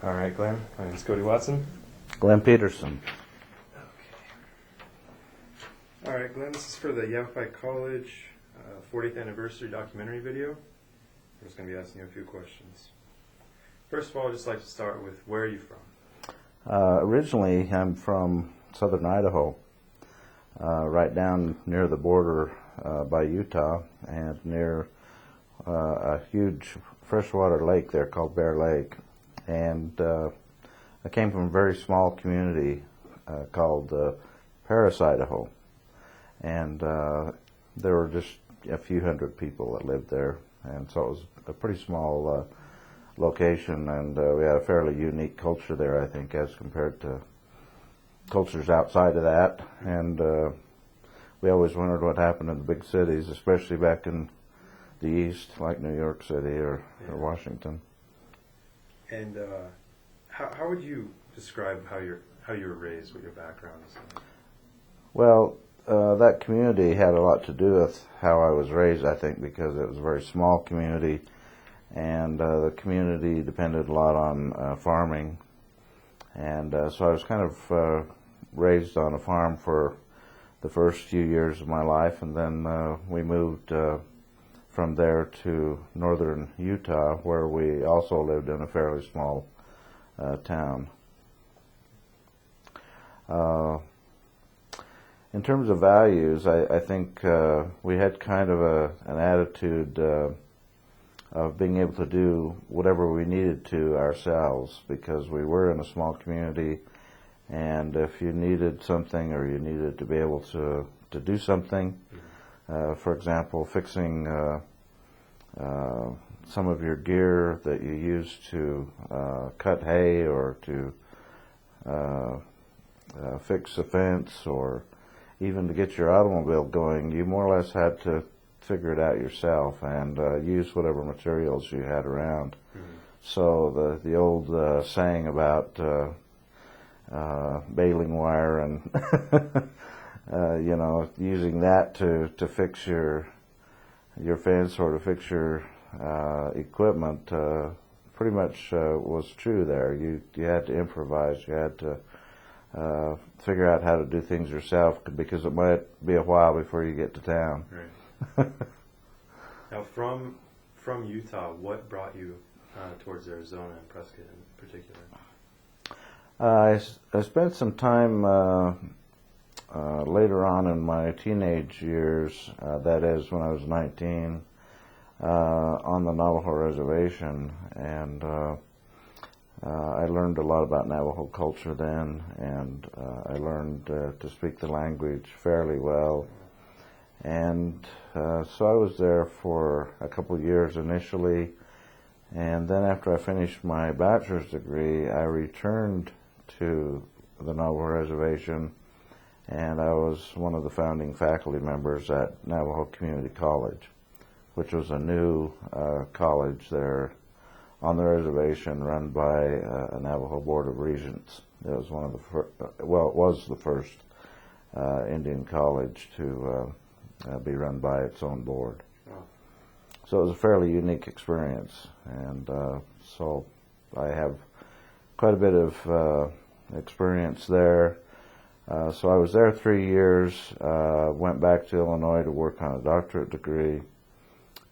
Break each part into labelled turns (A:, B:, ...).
A: All right, Glenn. My name's Cody Watson.
B: Glen Peterson.
A: All right, Glenn, this is for the Yavapai College 40th anniversary documentary video. I'm just going to be asking you a few questions. First of all, I'd just like to start with, where are you from?
B: Originally, I'm from southern Idaho, right down near the border by Utah and near a huge freshwater lake there called Bear Lake. And I came from a very small community called Paris, Idaho. And there were just a few hundred people that lived there. And so it was a pretty small location, and we had a fairly unique culture there, I think, as compared to cultures outside of that. And we always wondered what happened in the big cities, especially back in the East, like New York City or Washington.
A: And how would you describe how you were raised, what your background is like?
B: Well, that community had a lot to do with how I was raised, I think, because it was a very small community, and the community depended a lot on farming. And so I was kind of raised on a farm for the first few years of my life, and then we moved from there to northern Utah, where we also lived in a fairly small town. In terms of values, I think we had kind of an attitude of being able to do whatever we needed to ourselves, because we were in a small community, and if you needed something or you needed to be able to do something, for example, fixing some of your gear that you use to cut hay or to fix a fence, or even to get your automobile going, you more or less had to figure it out yourself and use whatever materials you had around. Mm-hmm. So the old saying about baling wire and using that to fix your fence or to fix your equipment pretty much was true there. You had to improvise. You had to figure out how to do things yourself, because it might be a while before you get to town.
A: Right. Now, from Utah, what brought you towards Arizona and Prescott in particular?
B: I spent some time later on in my teenage years, that is when I was 19, on the Navajo reservation, and I learned a lot about Navajo culture then, and I learned to speak the language fairly well. And so I was there for a couple of years initially, and then after I finished my bachelor's degree, I returned to the Navajo reservation, and I was one of the founding faculty members at Navajo Community College, which was a new college there on the reservation, run by a Navajo Board of Regents. It was one of the it was the first Indian college to be run by its own board. Oh. So it was a fairly unique experience, and so I have quite a bit of experience there. So I was there 3 years, went back to Illinois to work on a doctorate degree.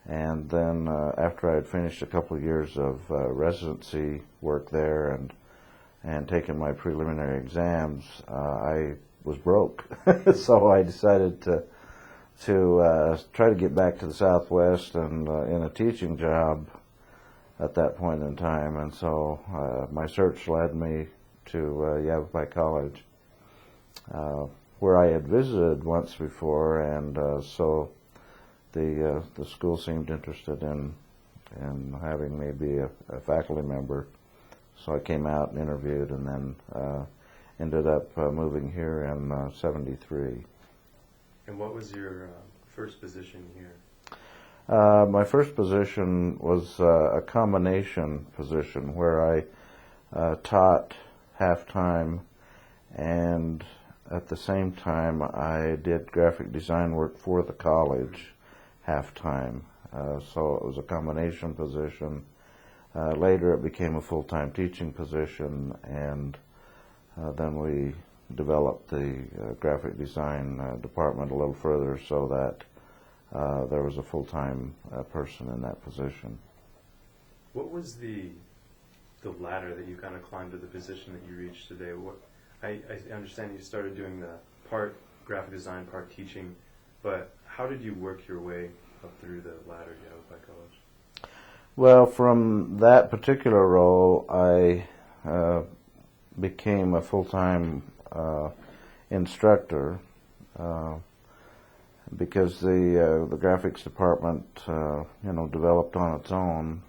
B: And then after I had finished a couple of years of residency work there and taken my preliminary exams, I was broke. So I decided to try to get back to the Southwest and in a teaching job at that point in time. And so my search led me to Yavapai College, where I had visited once before, and so the school seemed interested in having me be a faculty member. So I came out and interviewed, and then ended up moving here in '73.
A: And what was your first position here?
B: My first position was a combination position where I taught half-time, and at the same time I did graphic design work for the college half-time. So it was a combination position. Later it became a full-time teaching position, and then we developed the graphic design department a little further so that there was a full-time person in that position.
A: What was the ladder that you kind of climbed to the position that you reached today? I understand you started doing the part graphic design, part teaching, but how did you work your way up through the ladder at Yavapai College?
B: Well, from that particular role, I became a full-time instructor because the graphics department, developed on its own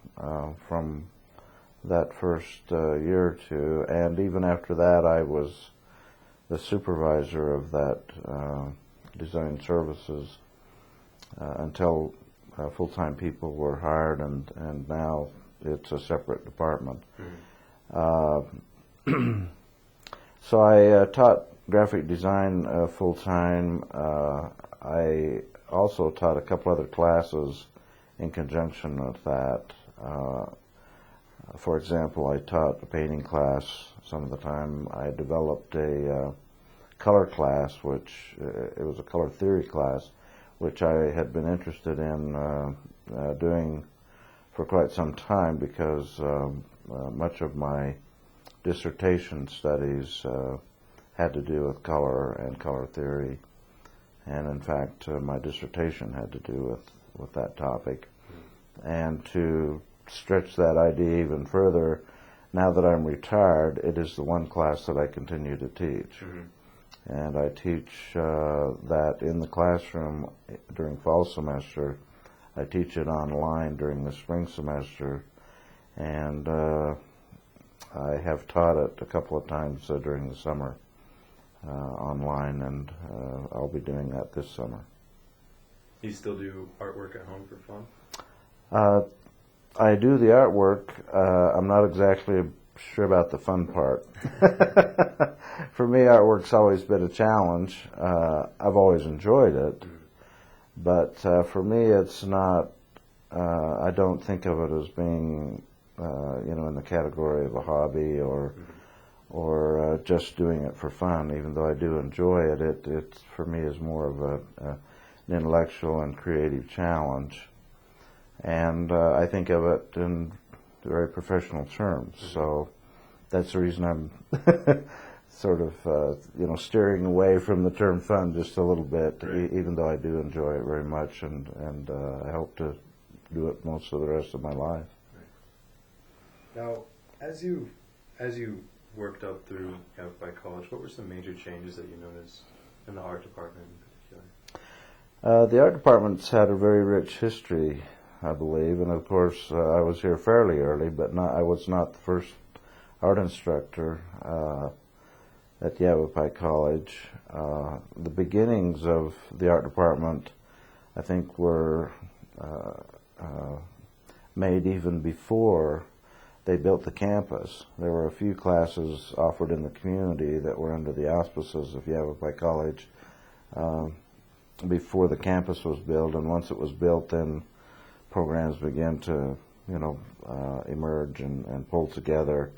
B: from that first year or two, and even after that, I was the supervisor of that design services until full-time people were hired, and now it's a separate department.
A: Mm-hmm.
B: So I taught graphic design full-time. I also taught a couple other classes in conjunction with that. For example, I taught a painting class some of the time. I developed a color class, which it was a color theory class, which I had been interested in doing for quite some time because much of my dissertation studies had to do with color and color theory, and in fact my dissertation had to do with that topic. And to stretch that idea even further, now that I'm retired, it is the one class that I continue to teach.
A: Mm-hmm.
B: And I teach that in the classroom during fall semester. I teach it online during the spring semester, and I have taught it a couple of times during the summer online, and I'll be doing that this summer.
A: You still do artwork at home for fun?
B: I do the artwork. I'm not exactly sure about the fun part. For me, artwork's always been a challenge. I've always enjoyed it, but for me, it's not. I don't think of it as being, in the category of a hobby or just doing it for fun. Even though I do enjoy it, it for me is more of an intellectual and creative challenge. And I think of it in very professional terms. Mm-hmm. So that's the reason I'm sort of, steering away from the term fun just a little bit, right. Even though I do enjoy it very much, and I hope to do it most of the rest of my life.
A: Right. Now, as you worked up through Yavapai College, what were some major changes that you noticed in the art department in particular?
B: The art department's had a very rich history, I believe, and of course I was here fairly early, but I was not the first art instructor at Yavapai College. The beginnings of the art department, I think, were made even before they built the campus. There were a few classes offered in the community that were under the auspices of Yavapai College before the campus was built, and once it was built, then programs began to, emerge and pull together.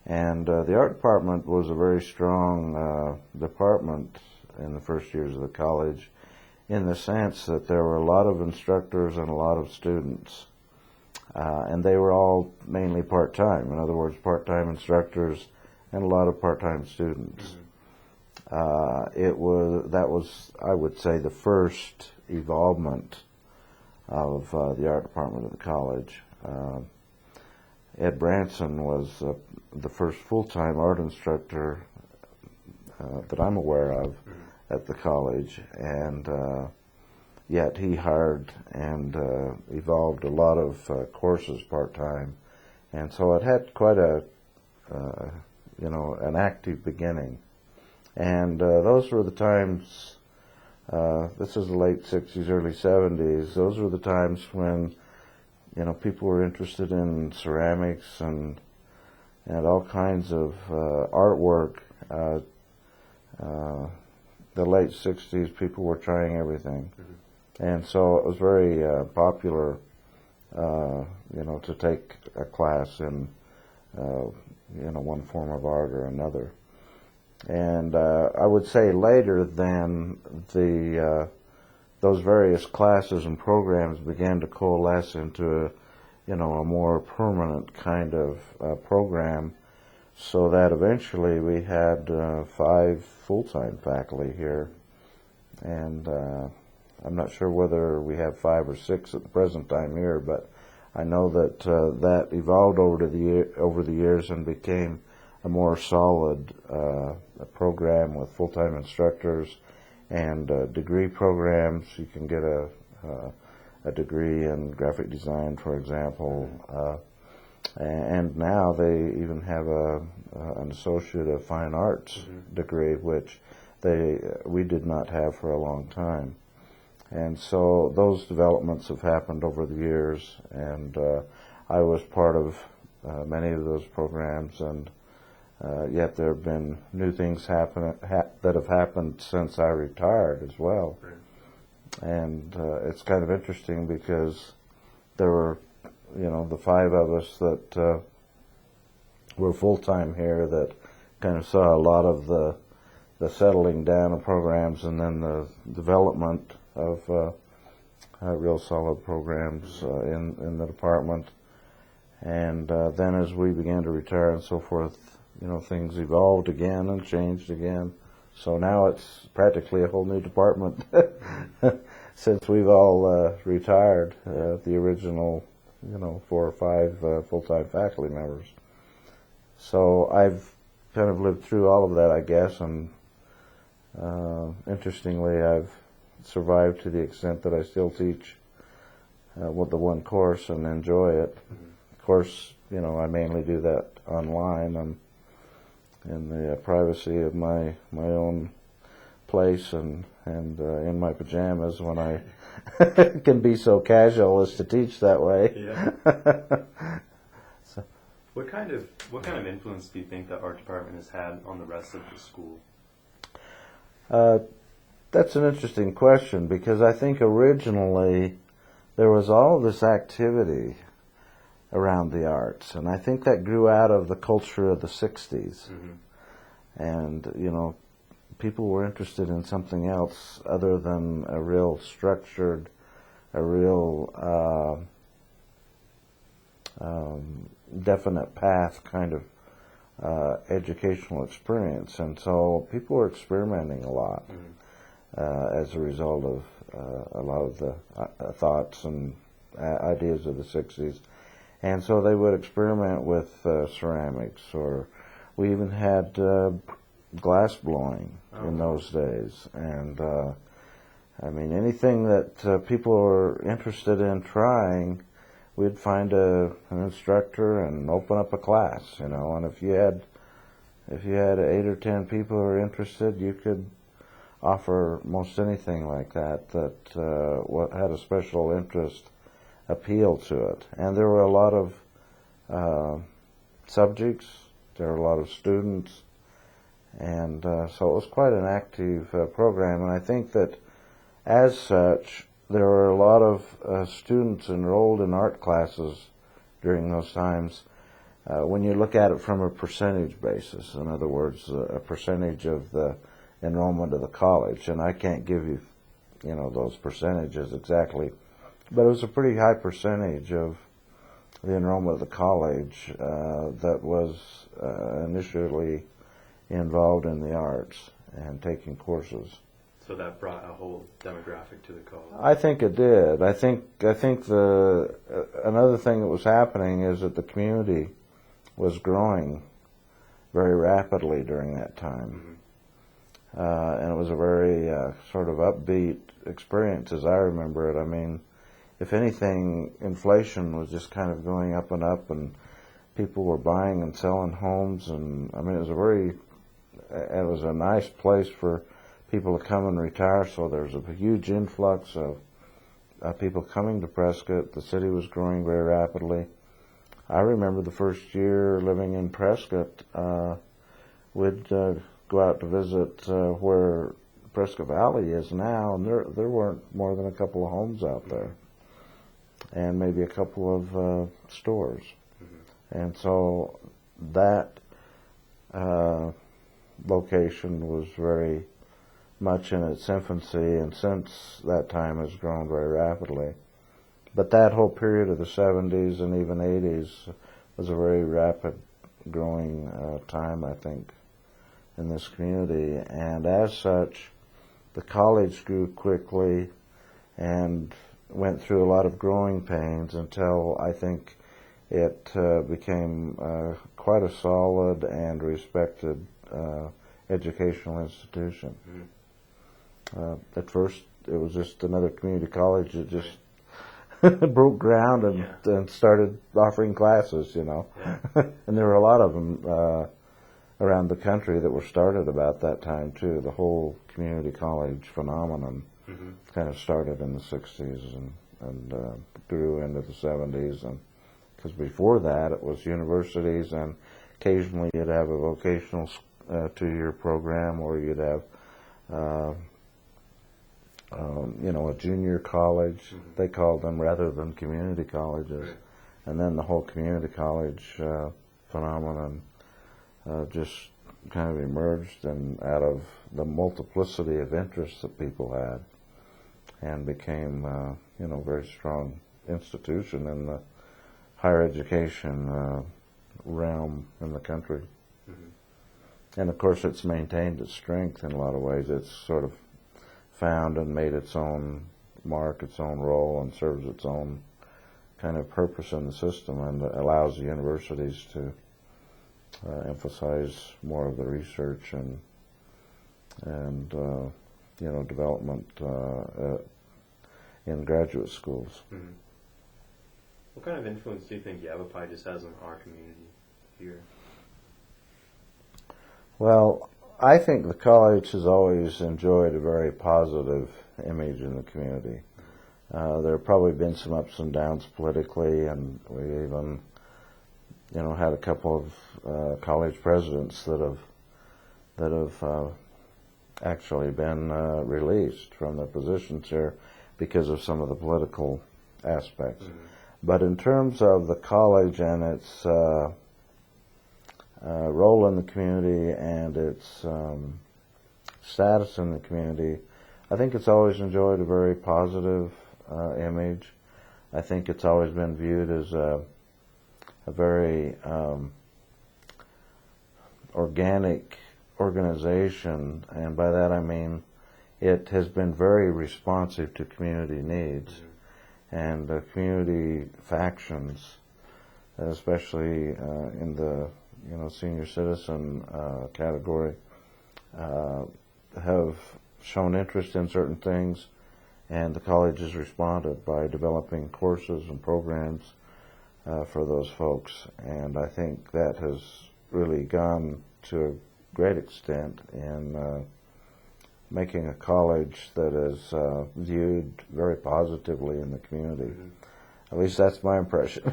B: And the art department was a very strong department in the first years of the college, in the sense that there were a lot of instructors and a lot of students. And they were all mainly part-time. In other words, part-time instructors and a lot of part-time students. Mm-hmm. That was, I would say, the first evolvement of the art department of the college. Ed Branson was the first full-time art instructor that I'm aware of at the college, and yet he hired and evolved a lot of courses part-time, and so it had quite a an active beginning. And those were the times. This is the late '60s, early '70s. Those were the times when people were interested in ceramics and all kinds of artwork. The late '60s, people were trying everything. Mm-hmm. And so it was very popular to take a class in one form of art or another. And I would say later then those various classes and programs began to coalesce into a more permanent kind of program, so that eventually we had 5 full-time faculty here, and I'm not sure whether we have 5 or 6 at the present time here, but I know that that evolved over the years and became a more solid program with full-time instructors and degree programs. You can get a degree in graphic design, for example, and now they even have an Associate of Fine Arts degree, which we did not have for a long time. And so those developments have happened over the years, and I was part of many of those programs, and yet there have been new things that have happened since I retired as well.
A: Right.
B: And it's kind of interesting because there were, the 5 of us that were full-time here that kind of saw a lot of the settling down of programs and then the development of real solid programs in the department. And then as we began to retire and so forth, things evolved again and changed again. So now it's practically a whole new department since we've all retired, the original, 4 or 5 full-time faculty members. So I've kind of lived through all of that, I guess, and interestingly, I've survived to the extent that I still teach with the one course and enjoy it. Of course, I mainly do that online and in the privacy of my own place and in my pajamas when I can be so casual as to teach that way.
A: Yeah. So, what kind of influence do you think the art department has had on the rest of the school?
B: That's an interesting question, because I think originally there was all this activity around the arts, and I think that grew out of the culture of the 60s. And people were interested in something else other than a real structured, a real definite path kind of educational experience, and so people were experimenting a lot as a result of a lot of the thoughts and ideas of the 60s. And so they would experiment with ceramics, or we even had glass blowing in those days. And I mean, anything that people were interested in trying, we'd find an instructor and open up a class, and if you had 8 or 10 people who were interested, you could offer most anything like that what had a special interest appeal to it. And there were a lot of subjects, there were a lot of students, and so it was quite an active program. And I think that as such, there were a lot of students enrolled in art classes during those times. When you look at it from a percentage basis, in other words, a percentage of the enrollment of the college, and I can't give you, those percentages exactly, but it was a pretty high percentage of the enrollment of the college that was initially involved in the arts and taking courses.
A: So that brought a whole demographic to the college.
B: I think it did. I think another thing that was happening is that the community was growing very rapidly during that time. And it was a very sort of upbeat experience as I remember it. I mean, if anything, inflation was just kind of going up, and people were buying and selling homes, and I mean, it was a nice place for people to come and retire, so there was a huge influx of people coming to Prescott. The city was growing very rapidly. I remember the first year living in Prescott, we'd go out to visit where Prescott Valley is now, and there weren't more than a couple of homes out there. and maybe a couple of stores.
A: Mm-hmm.
B: And so that location was very much in its infancy, and since that time has grown very rapidly. But that whole period of the 70s and even 80s was a very rapid growing time, I think, in this community. And as such, the college grew quickly and went through a lot of growing pains until I think it became quite a solid and respected educational institution.
A: Mm-hmm.
B: At first, it was just another community college that just broke ground and started offering classes,
A: Yeah.
B: And there were a lot of them around the country that were started about that time, too. The whole community college phenomenon
A: Mm-hmm.
B: kind of started in the 60s and grew into the 70s. And because before that, it was universities, and occasionally you'd have a vocational 2-year program, or you'd have a junior college,
A: Mm-hmm.
B: they called them, rather than community colleges.
A: Right.
B: And then the whole community college phenomenon just kind of emerged and out of the multiplicity of interests that people had, and became, a very strong institution in the higher education realm in the country.
A: Mm-hmm.
B: And of course, it's maintained its strength in a lot of ways. It's sort of found and made its own mark, its own role, and serves its own kind of purpose in the system, and allows the universities to emphasize more of the research and development in graduate schools.
A: Mm-hmm. What kind of influence do you think Yavapai just has on our community here?
B: Well, I think the college has always enjoyed a very positive image in the community. There have probably been some ups and downs politically, and we even, had a couple of college presidents that have actually been released from their positions here because of some of the political aspects.
A: Mm-hmm.
B: But in terms of the college and its role in the community and its status in the community, I think it's always enjoyed a very positive image. I think it's always been viewed as a very organic organization, and by that I mean it has been very responsive to community needs.
A: Mm-hmm.
B: And community factions, especially in the senior citizen category, have shown interest in certain things, and the college has responded by developing courses and programs for those folks. And I think that has really gone to a great extent in making a college that is viewed very positively in the community.
A: Mm-hmm.
B: At least that's my impression.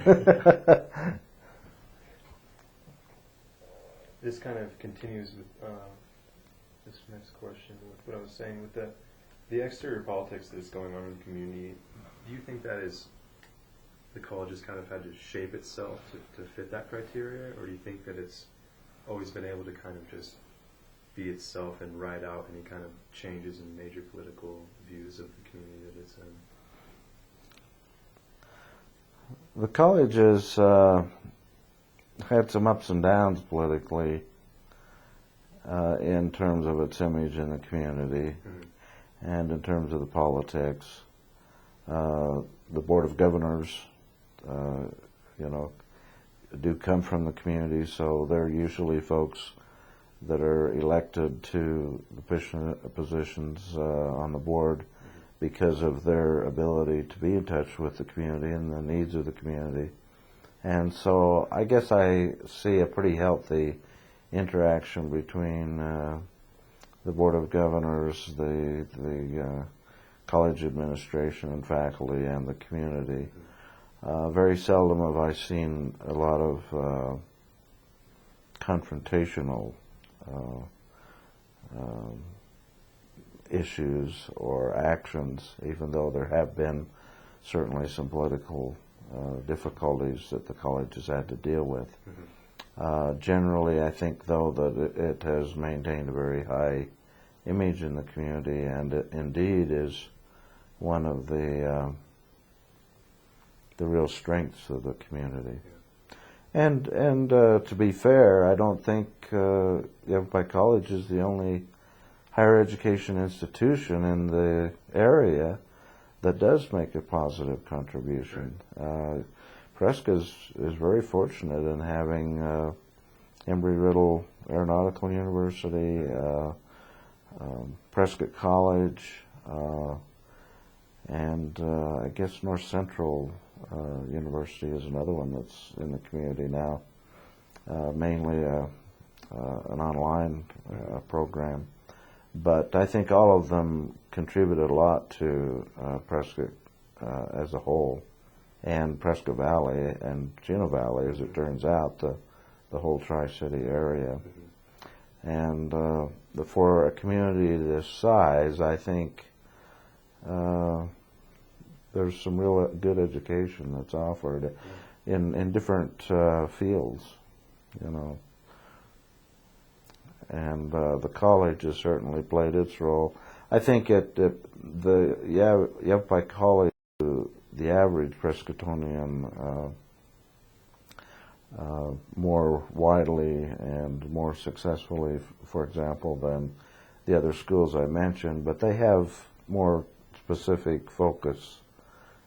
A: This kind of continues with this next question, with what I was saying, with the exterior politics that's going on in the community. Do you think that is the college has kind of had to shape itself to fit that criteria, or do you think that it's always been able to kind of just be itself and ride out any kind of changes in major political views of the community that it's in?
B: The college has had some ups and downs politically in terms of its image in the community.
A: Mm-hmm.
B: And in terms of the politics. The Board of Governors, do come from the community, so they're usually folks that are elected to the positions on the board because of their ability to be in touch with the community and the needs of the community. And so I guess I see a pretty healthy interaction between the Board of Governors, the college administration and faculty, and the community. Very seldom have I seen a lot of confrontational issues or actions, even though there have been certainly some political difficulties that the college has had to deal with. Generally, I think, though, that it has maintained a very high image in the community, and it indeed is one of the real strengths of the community. And to be fair, I don't think Yavapai College is the only higher education institution in the area that does make a positive contribution. Prescott is very fortunate in having Embry-Riddle Aeronautical University, Prescott College, and I guess North Central University is another one that's in the community now, mainly an online program. But I think all of them contributed a lot to Prescott as a whole, and Prescott Valley and Chino Valley, as it turns out, the whole Tri-City area. And for a community this size, I think there's some real good education that's offered in different fields, you know. And the college has certainly played its role. I think at the Yavapai College, the average Prescottonian more widely and more successfully, for example, than the other schools I mentioned, but they have more specific focus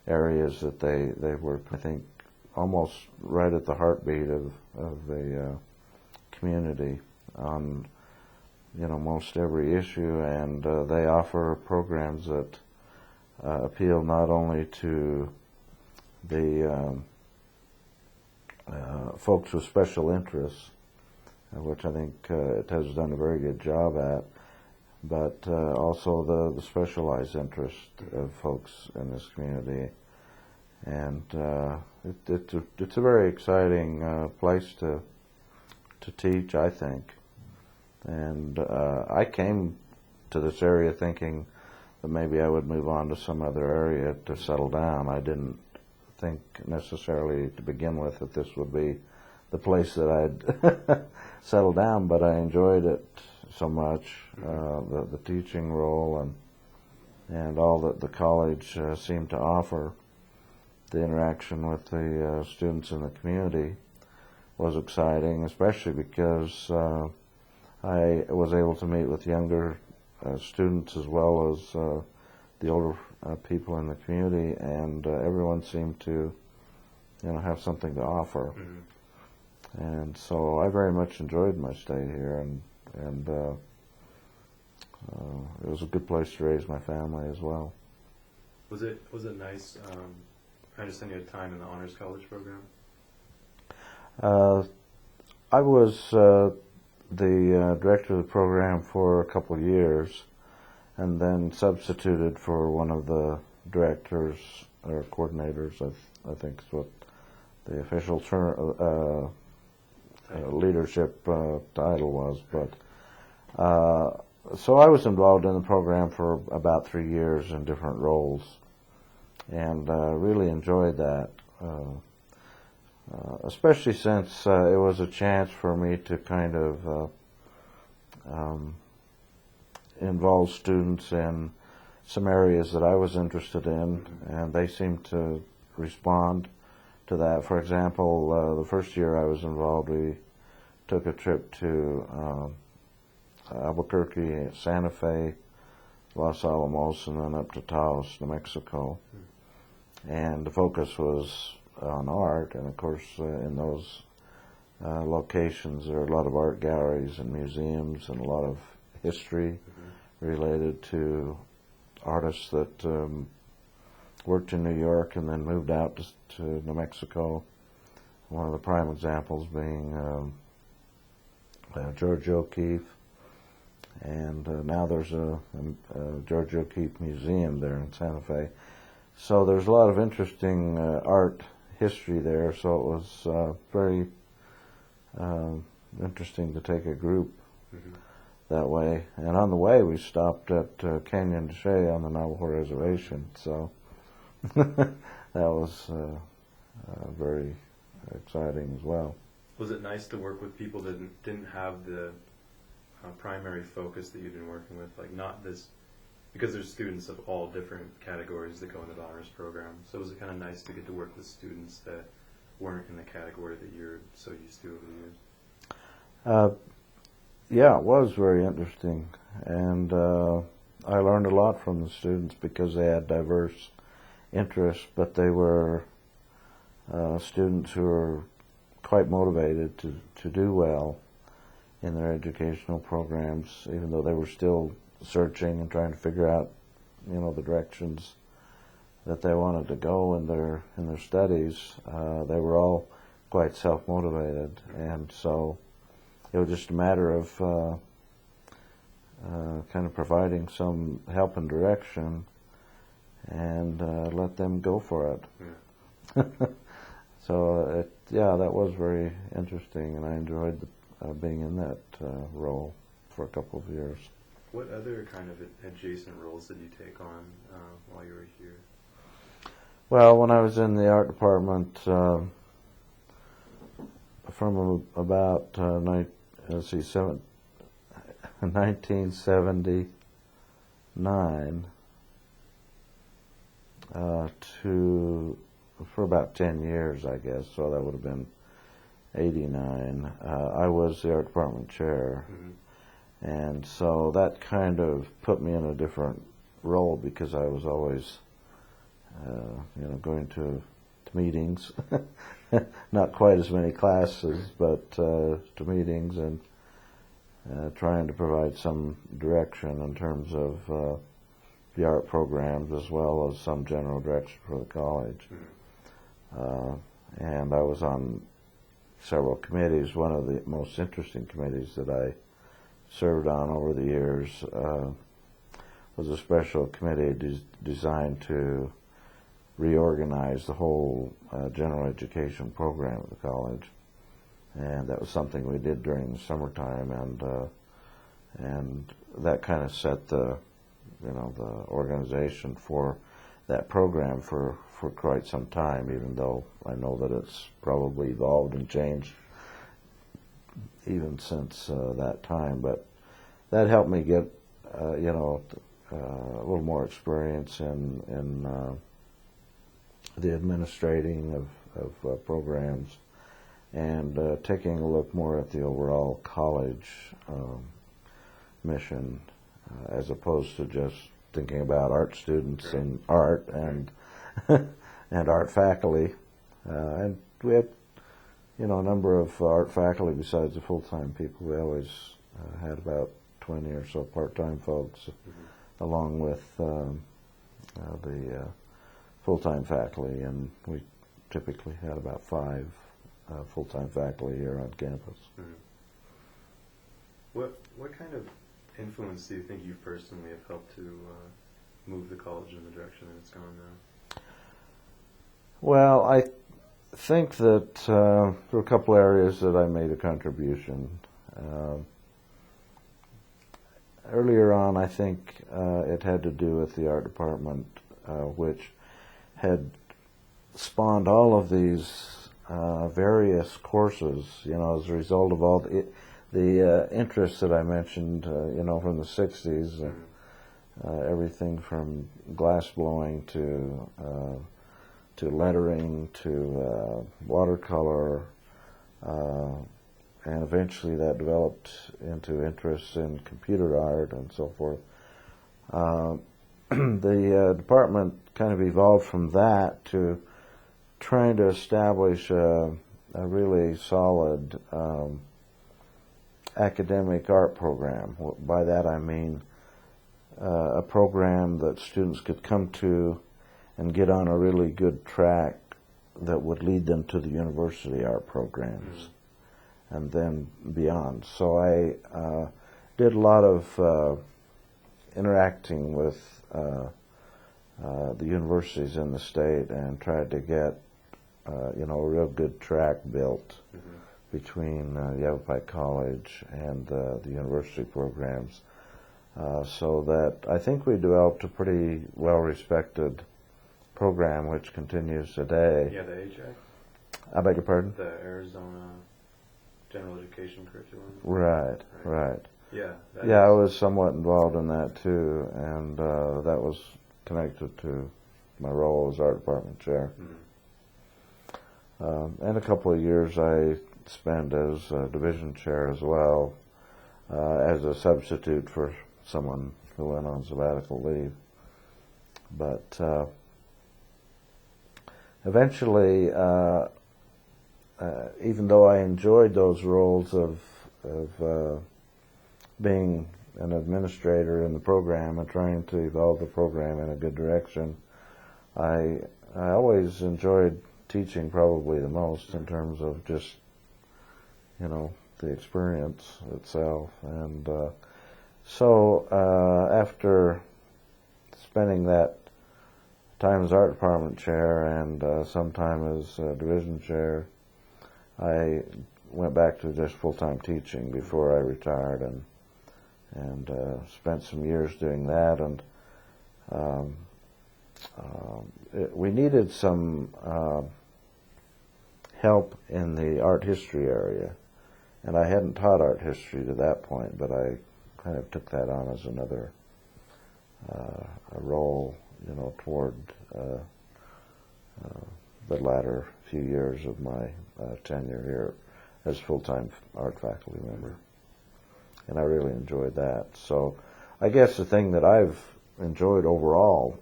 B: areas that they work, I think, almost right at the heartbeat of the community on, you know, most every issue, and they offer programs that appeal not only to the folks with special interests, which I think it has done a very good job at, but also the specialized interest of folks in this community. And it's a very exciting place to teach, I think. And I came to this area thinking that maybe I would move on to some other area to settle down. I didn't think necessarily to begin with that this would be the place that I'd settle down, but I enjoyed it so much, the teaching role and all that the college seemed to offer. The interaction with the students in the community was exciting, especially because I was able to meet with younger students as well as the older people in the community, and everyone seemed to, you know, have something to offer. And so I very much enjoyed my stay here, and it was a good place to raise my family as well.
A: Was it nice? I understand you had time in the Honors College program.
B: I was the director of the program for a couple of years, and then substituted for one of the directors or coordinators, I think is what the official leadership title was. But so I was involved in the program for about 3 years in different roles, and really enjoyed that, especially since it was a chance for me to kind of involve students in some areas that I was interested in, and they seemed to respond to that. For example, the first year I was involved, we took a trip to Albuquerque, Santa Fe, Los Alamos, and then up to Taos, New Mexico. And the focus was on art, and of course in those locations there are a lot of art galleries and museums and a lot of history related to artists that worked in New York and then moved out to New Mexico. One of the prime examples being George O'Keeffe, and now there's a George O'Keeffe Museum there in Santa Fe. So there's a lot of interesting art history there, so it was very interesting to take a group that way. And on the way we stopped at Canyon de Chelly on the Navajo Reservation, so that was very exciting as well.
A: Was it nice to work with people that didn't have the primary focus that you've been working with, like not this, because there's students of all different categories that go into the honors program, so was it kind of nice to get to work with students that weren't in the category that you're so used to over the years?
B: Yeah, it was very interesting, and I learned a lot from the students because they had diverse interests, but they were students who were quite motivated to do well in their educational programs, even though they were still searching and trying to figure out, the directions that they wanted to go in their studies. They were all quite self-motivated, and so it was just a matter of kind of providing some help and direction, and let them go for it.
A: Yeah.
B: So that was very interesting, and I enjoyed being in that role for a couple of years.
A: What other kind of adjacent roles did you take on while you were here?
B: Well, when I was in the art department, from about 1979 for about 10 years, I guess, so that would have been 89. I was the art department chair, and so that kind of put me in a different role because I was always, going to meetings, not quite as many classes, but to meetings and trying to provide some direction in terms of the art programs as well as some general direction for the college. And I was on several committees. One of the most interesting committees that I served on over the years was a special committee designed to reorganize the whole general education program at the college, and that was something we did during the summertime, and that kind of set the organization for that program for quite some time, even though I know that it's probably evolved and changed even since that time. But that helped me get a little more experience in the administrating of programs, and taking a look more at the overall college mission, as opposed to just thinking about art students and art and and art faculty. And we had, a number of art faculty besides the full-time people. We always had about 20 or so part-time folks, along with the full-time faculty, and we typically had about 5 full-time faculty here on campus.
A: What kind of influence do you think you personally have helped to move the college in the direction that it's gone now?
B: Well, I think that there were a couple areas that I made a contribution. Earlier on, I think it had to do with the art department, which had spawned all of these various courses, as a result of all the interests that I mentioned, from the 60s, everything from glass blowing to lettering to watercolor, and eventually that developed into interests in computer art and so forth. The department kind of evolved from that to trying to establish a really solid academic art program. By that I mean a program that students could come to and get on a really good track that would lead them to the university art programs and then beyond. So I did a lot of interacting with the universities in the state and tried to get a real good track built between Yavapai College and the university programs, so that I think we developed a pretty well-respected program, which continues today.
A: Yeah, the HAC,
B: I beg your pardon?
A: the Arizona General Education Curriculum.
B: Right.
A: Yeah.
B: Yeah, I was somewhat involved in that too, and that was connected to my role as art department chair. And a couple of years I spent as division chair as well, as a substitute for someone who went on sabbatical leave. But eventually, even though I enjoyed those roles of being an administrator in the program and trying to evolve the program in a good direction, I always enjoyed teaching probably the most in terms of just, the experience itself. And so after spending that time as art department chair and some time as division chair, I went back to just full-time teaching before I retired, and spent some years doing that. And we needed some help in the art history area, and I hadn't taught art history to that point, but I kind of took that on as another a role, toward the latter few years of my tenure here as full-time art faculty member. And I really enjoyed that. So I guess the thing that I've enjoyed overall,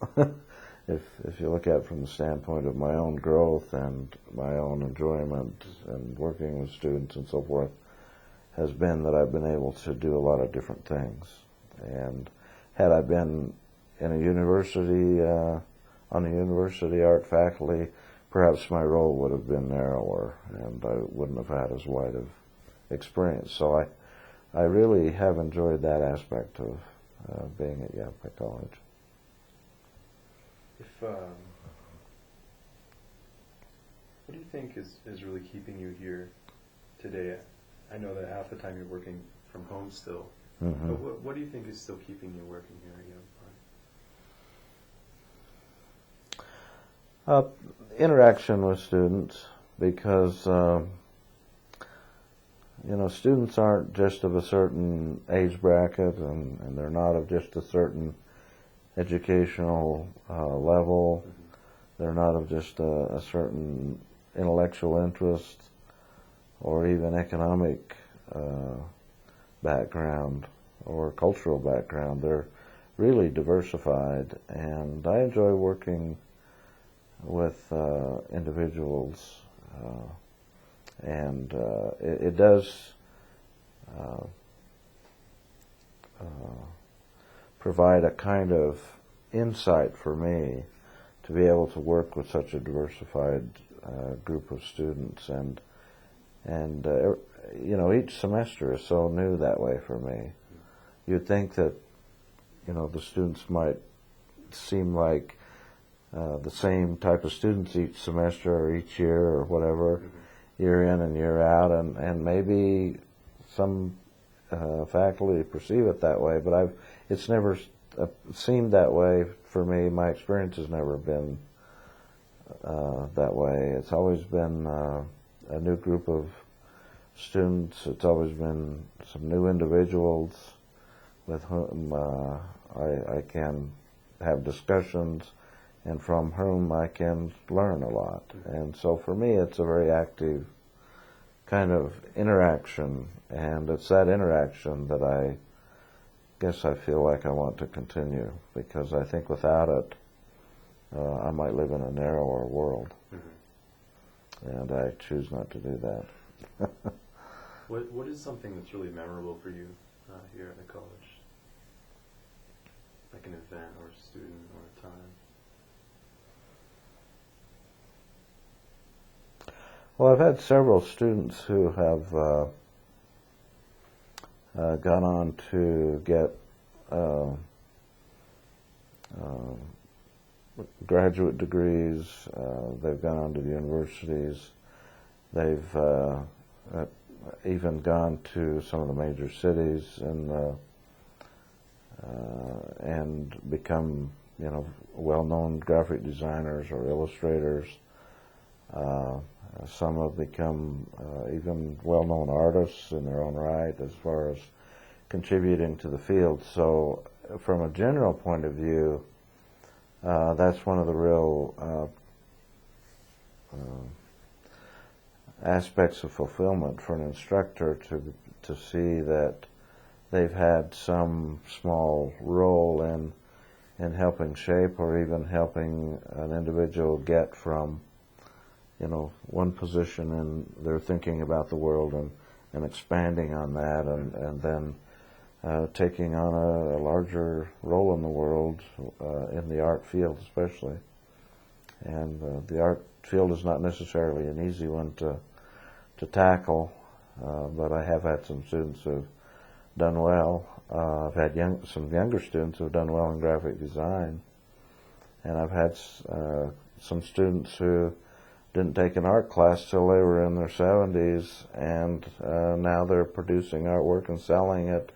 B: if you look at it from the standpoint of my own growth and my own enjoyment and working with students and so forth, has been that I've been able to do a lot of different things. And had I been in a university, on the university art faculty, perhaps my role would have been narrower and I wouldn't have had as wide of experience. So I really have enjoyed that aspect of being at Yavapai College.
A: What do you think is really keeping you here today? I know that half the time you're working from home still,
B: Mm-hmm.
A: but what do you think is still keeping you working here at Yavapai?
B: Interaction with students, because students aren't just of a certain age bracket, and they're not of just a certain educational level.
A: Mm-hmm.
B: They're not of just a certain intellectual interest or even economic background or cultural background. They're really diversified, and I enjoy working with individuals, and it does provide a kind of insight for me to be able to work with such a diversified group of students, and each semester is so new that way for me. You'd think that the students might seem like the same type of students each semester or each year or whatever, year in and year out, and maybe some faculty perceive it that way, but it's never seemed that way for me. My experience has never been that way. It's always been a new group of students. It's always been some new individuals with whom I can have discussions and from whom I can learn a lot. And so for me, it's a very active kind of interaction, and it's that interaction that I guess I feel like I want to continue, because I think without it, I might live in a narrower world. Mm-hmm. And I choose not to do that.
A: What is something that's really memorable for you here at the college? Like an event or a student or a time?
B: Well, I've had several students who have gone on to get graduate degrees. They've gone on to the universities. They've even gone to some of the major cities and become well-known graphic designers or illustrators. Some have become even well-known artists in their own right as far as contributing to the field. So from a general point of view, that's one of the real aspects of fulfillment for an instructor, to see that they've had some small role in helping shape or even helping an individual get from one position in their thinking about the world and expanding on that, and then taking on a larger role in the world, in the art field especially. And the art field is not necessarily an easy one to tackle, but I have had some students who've done well. I've had some younger students who've done well in graphic design, and I've had some students who didn't take an art class till they were in their 70s, and now they're producing artwork and selling it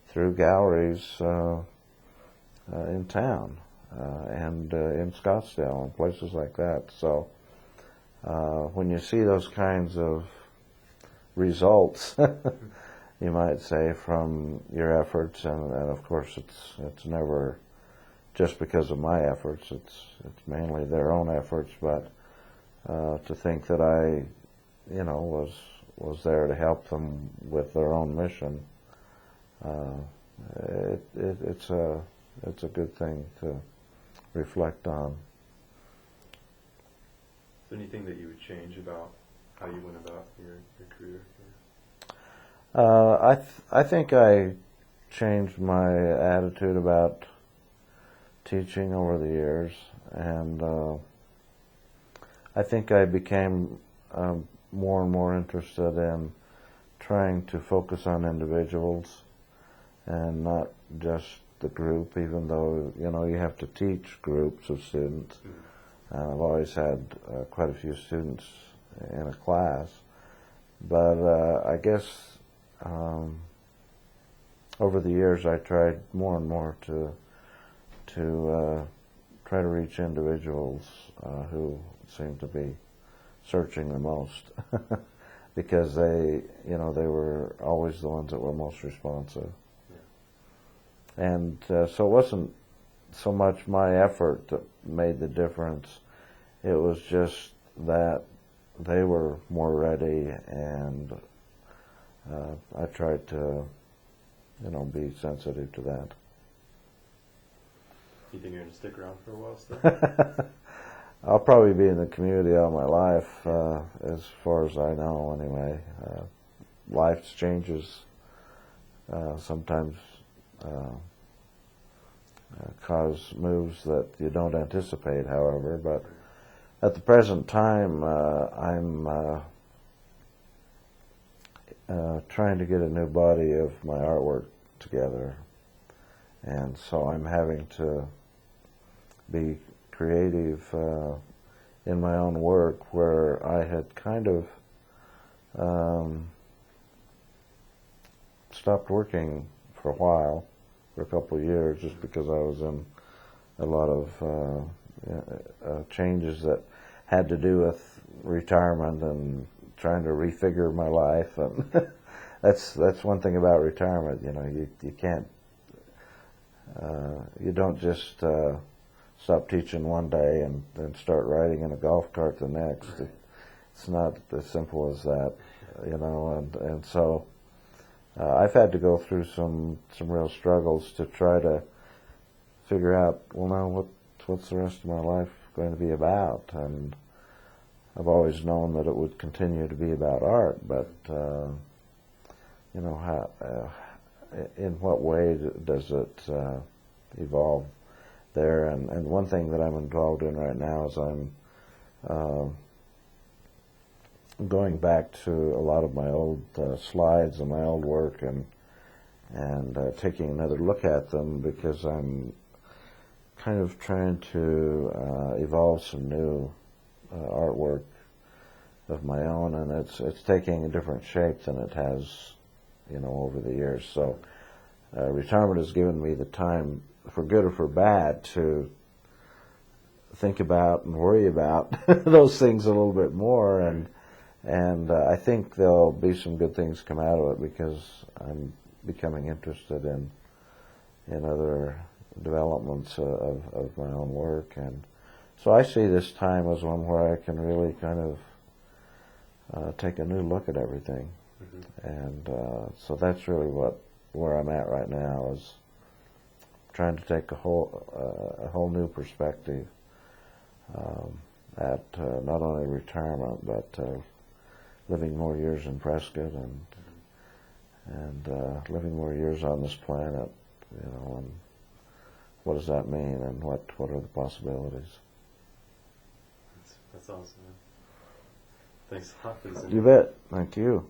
B: through galleries in town and in Scottsdale and places like that. So when you see those kinds of results, you might say, from your efforts, and of course it's never just because of my efforts, it's mainly their own efforts, but to think that I was there to help them with their own mission, it's a good thing to reflect on.
A: Is there anything that you would change about how you went about your career?
B: I think I changed my attitude about teaching over the years, and I think I became more and more interested in trying to focus on individuals and not just the group, even though you have to teach groups of students. I've always had quite a few students in a class, but I guess over the years I tried more and more to try to reach individuals who seem to be searching the most, because they were always the ones that were most responsive. Yeah. And so it wasn't so much my effort that made the difference. It was just that they were more ready, and I tried to be sensitive to that.
A: You think you're going to stick around for a while still?
B: I'll probably be in the community all my life, as far as I know anyway. Life changes sometimes cause moves that you don't anticipate, however, but at the present time I'm trying to get a new body of my artwork together, and so I'm having to be creative in my own work, where I had kind of stopped working for a while, for a couple of years, just because I was in a lot of changes that had to do with retirement and trying to refigure my life, and that's one thing about retirement. You can't, you don't just stop teaching one day and then start riding in a golf cart the next. It's not as simple as that, and so I've had to go through some real struggles to try to figure out, well, now what's the rest of my life going to be about? And I've always known that it would continue to be about art, but how, in what way does it evolve there? And one thing that I'm involved in right now is I'm going back to a lot of my old slides and my old work, and taking another look at them, because I'm kind of trying to evolve some new artwork of my own, and it's taking a different shape than it has over the years. So retirement has given me the time for good or for bad, to think about and worry about those things a little bit more, and I think there'll be some good things come out of it, because I'm becoming interested in other developments of my own work, and so I see this time as one where I can really kind of take a new look at everything, and so that's really where I'm at right now, is trying to take a whole new perspective at not only retirement, but living more years in Prescott, and living more years on this planet, and what does that mean, and what are the possibilities?
A: That's awesome, man. Thanks a lot for this.
B: You bet. Thank you.